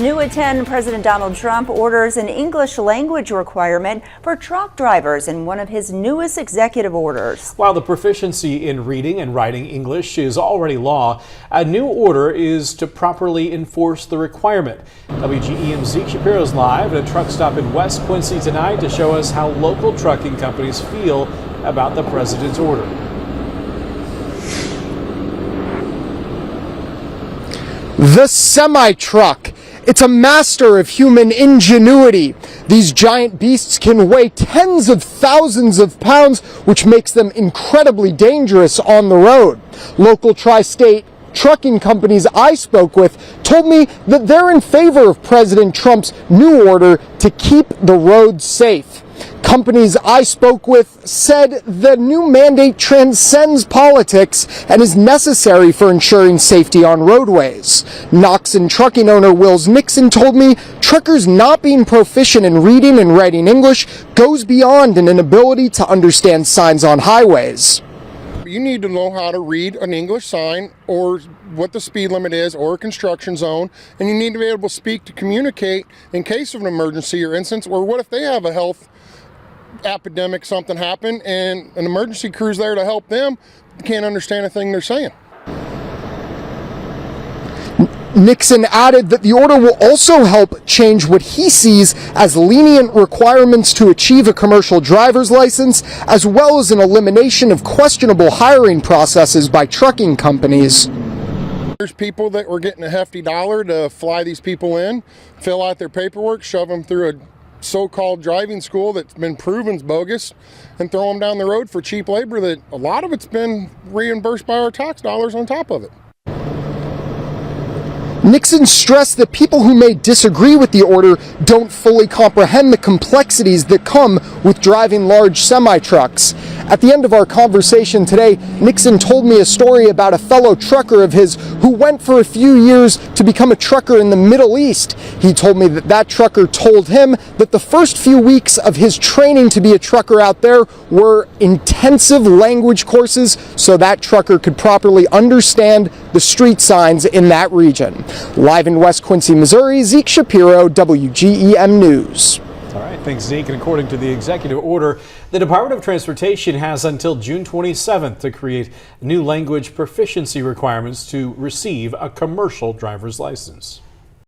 New at 10, President Donald Trump orders an English language requirement for truck drivers in one of his newest executive orders. While the proficiency in reading and writing English is already law, a new order is to properly enforce the requirement. WGEM's Zeke Shapiro is live at a truck stop in West Quincy tonight to show us how local trucking companies feel about the president's order. The semi-truck. It's a master of human ingenuity. These giant beasts can weigh tens of thousands of pounds, which makes them incredibly dangerous on the road. Local tri-state trucking companies I spoke with told me that they're in favor of President Trump's new order to keep the roads safe. Companies I spoke with said the new mandate transcends politics and is necessary for ensuring safety on roadways. Knoxon trucking owner Wills Nixon told me truckers not being proficient in reading and writing English goes beyond an inability to understand signs on highways. You need to know how to read an English sign or what the speed limit is or a construction zone, and you need to be able to speak to communicate in case of an emergency or instance, or what if they have a health epidemic, something happened and an emergency crew's there to help them, can't understand a thing they're saying. Nixon added that the order will also help change what he sees as lenient requirements to achieve a commercial driver's license, as well as an elimination of questionable hiring processes by trucking companies. There's people that were getting a hefty dollar to fly these people in, fill out their paperwork, shove them through a so-called driving school that's been proven bogus, and throw them down the road for cheap labor that a lot of it's been reimbursed by our tax dollars on top of it. Nixon stressed that people who may disagree with the order don't fully comprehend the complexities that come with driving large semi-trucks. At the end of our conversation today, Nixon told me a story about a fellow trucker of his who went for a few years to become a trucker in the Middle East. He told me that that trucker told him that the first few weeks of his training to be a trucker out there were intensive language courses so that trucker could properly understand the street signs in that region. Live in West Quincy, Missouri, Zeke Shapiro, WGEM News. All right, thanks, Zeke. And according to the executive order, the Department of Transportation has until June 27th to create new language proficiency requirements to receive a commercial driver's license.